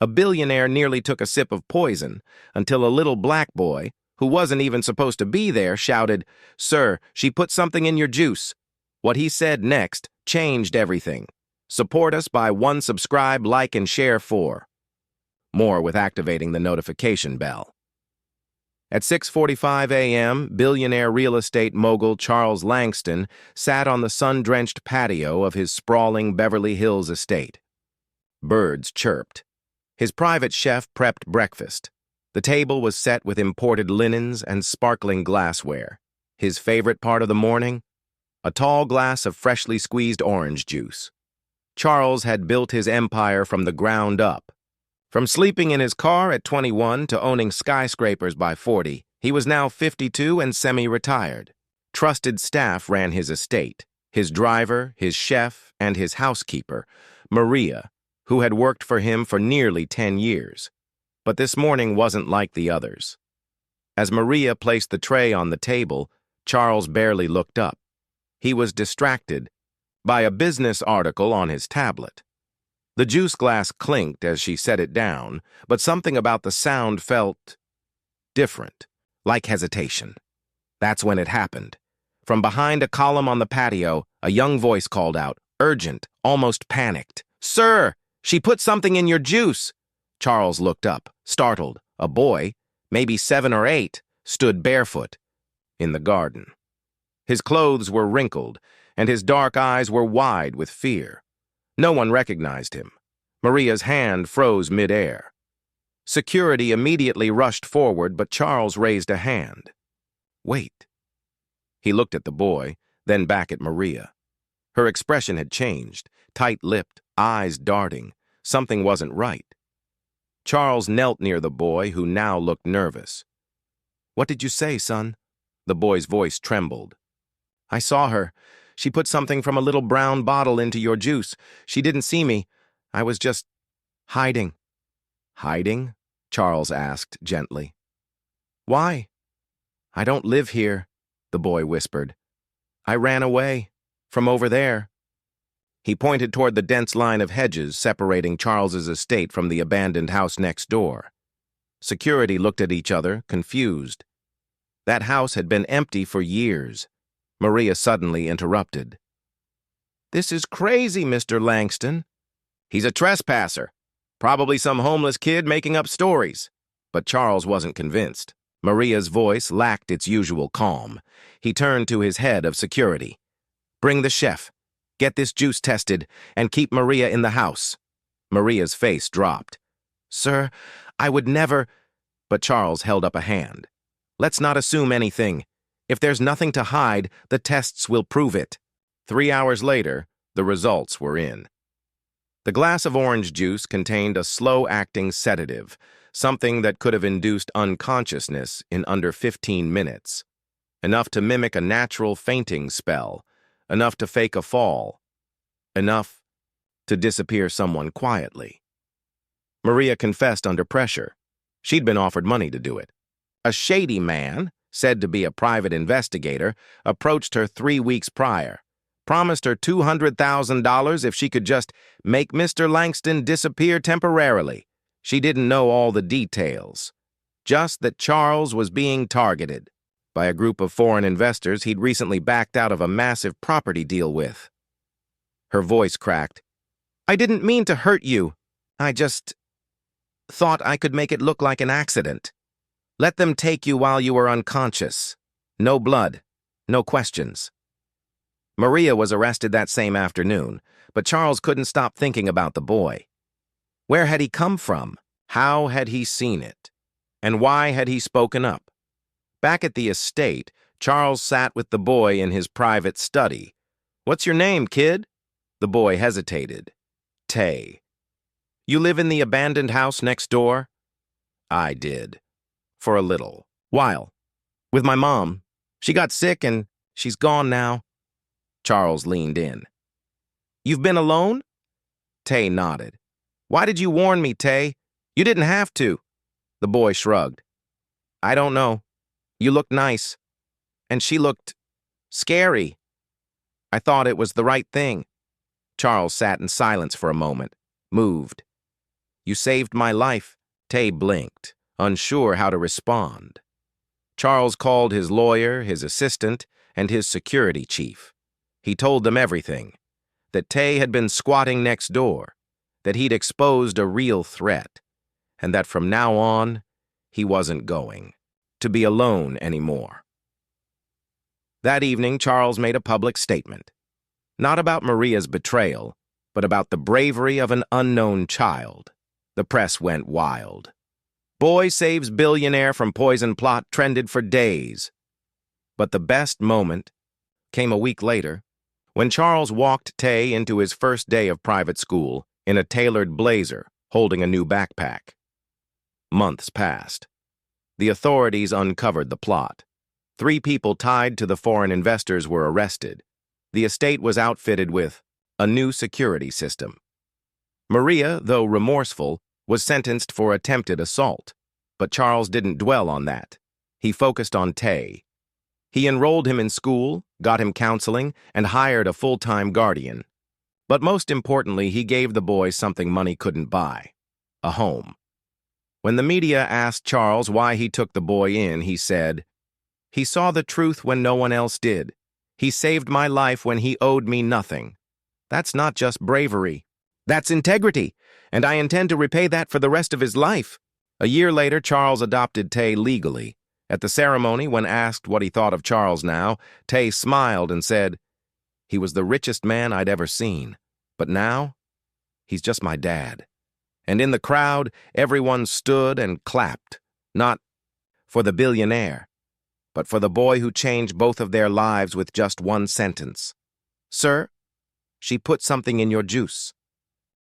A billionaire nearly took a sip of poison until a little black boy, who wasn't even supposed to be there, shouted, "Sir, she put something in your juice." What he said next changed everything. Support us by 1 subscribe, like, and share 4. More with activating the notification bell. At 6:45 a.m., billionaire real estate mogul Charles Langston sat on the sun-drenched patio of his sprawling Beverly Hills estate. Birds chirped. His private chef prepped breakfast. The table was set with imported linens and sparkling glassware. His favorite part of the morning? A tall glass of freshly squeezed orange juice. Charles had built his empire from the ground up. From sleeping in his car at 21 to owning skyscrapers by 40, he was now 52 and semi-retired. Trusted staff ran his estate, his driver, his chef, and his housekeeper, Maria, who had worked for him for nearly 10 years. But this morning wasn't like the others. As Maria placed the tray on the table, Charles barely looked up. He was distracted by a business article on his tablet. The juice glass clinked as she set it down, but something about the sound felt different, like hesitation. That's when it happened. From behind a column on the patio, a young voice called out, urgent, almost panicked. "Sir, she put something in your juice." Charles looked up, startled. A boy, maybe 7 or 8, stood barefoot in the garden. His clothes were wrinkled, and his dark eyes were wide with fear. No one recognized him. Maria's hand froze mid-air. Security immediately rushed forward, but Charles raised a hand. "Wait." He looked at the boy, then back at Maria. Her expression had changed, tight-lipped, eyes darting. Something wasn't right. Charles knelt near the boy, who now looked nervous. "What did you say, son?" The boy's voice trembled. "I saw her. She put something from a little brown bottle into your juice. She didn't see me. I was just hiding." "Hiding?" Charles asked gently. "Why?" "I don't live here," the boy whispered. "I ran away from over there." He pointed toward the dense line of hedges separating Charles's estate from the abandoned house next door. Security looked at each other, confused. That house had been empty for years. Maria suddenly interrupted. "This is crazy, Mr. Langston." "He's a trespasser. Probably some homeless kid making up stories." But Charles wasn't convinced. Maria's voice lacked its usual calm. He turned to his head of security. "Bring the chef. Get this juice tested, and keep Maria in the house." Maria's face dropped. "Sir, I would never—" But Charles held up a hand. "Let's not assume anything. If there's nothing to hide, the tests will prove it." 3 hours later, the results were in. The glass of orange juice contained a slow-acting sedative, something that could have induced unconsciousness in under 15 minutes. Enough to mimic a natural fainting spell, enough to fake a fall, enough to disappear someone quietly. Maria confessed under pressure. She'd been offered money to do it. A shady man, said to be a private investigator, approached her 3 weeks prior, promised her $200,000 if she could just make Mr. Langston disappear temporarily. She didn't know all the details, just that Charles was being targeted by a group of foreign investors he'd recently backed out of a massive property deal with. Her voice cracked. "I didn't mean to hurt you. I just thought I could make it look like an accident. Let them take you while you were unconscious. No blood, no questions." Maria was arrested that same afternoon, but Charles couldn't stop thinking about the boy. Where had he come from? How had he seen it? And why had he spoken up? Back at the estate, Charles sat with the boy in his private study. "What's your name, kid?" The boy hesitated. "Tay." "You live in the abandoned house next door?" "I did. For a little while. With my mom. She got sick and she's gone now." Charles leaned in. "You've been alone?" Tay nodded. "Why did you warn me, Tay? You didn't have to." The boy shrugged. "I don't know. You looked nice. And she looked scary. I thought it was the right thing." Charles sat in silence for a moment, moved. You saved my life. Tay blinked, unsure how to respond. Charles called his lawyer, his assistant, and his security chief. He told them everything, that Tay had been squatting next door, that he'd exposed a real threat, and that from now on, he wasn't going to be alone anymore. That evening, Charles made a public statement, not about Maria's betrayal, but about the bravery of an unknown child. The press went wild. Boy saves billionaire from poison plot trended for days. But the best moment came a week later, when Charles walked Tay into his first day of private school in a tailored blazer, holding a new backpack. Months passed. The authorities uncovered the plot. 3 people tied to the foreign investors were arrested. The estate was outfitted with a new security system. Maria, though remorseful, was sentenced for attempted assault. But Charles didn't dwell on that. He focused on Tay. He enrolled him in school, got him counseling, and hired a full-time guardian. But most importantly, he gave the boy something money couldn't buy: a home. When the media asked Charles why he took the boy in, he said, "He saw the truth when no one else did. He saved my life when he owed me nothing. That's not just bravery. That's integrity, and I intend to repay that for the rest of his life." A year later, Charles adopted Tay legally. At the ceremony, when asked what he thought of Charles now, Tay smiled and said, "He was the richest man I'd ever seen. But now, he's just my dad." And in the crowd, everyone stood and clapped, not for the billionaire, but for the boy who changed both of their lives with just one sentence. "Sir, she put something in your juice."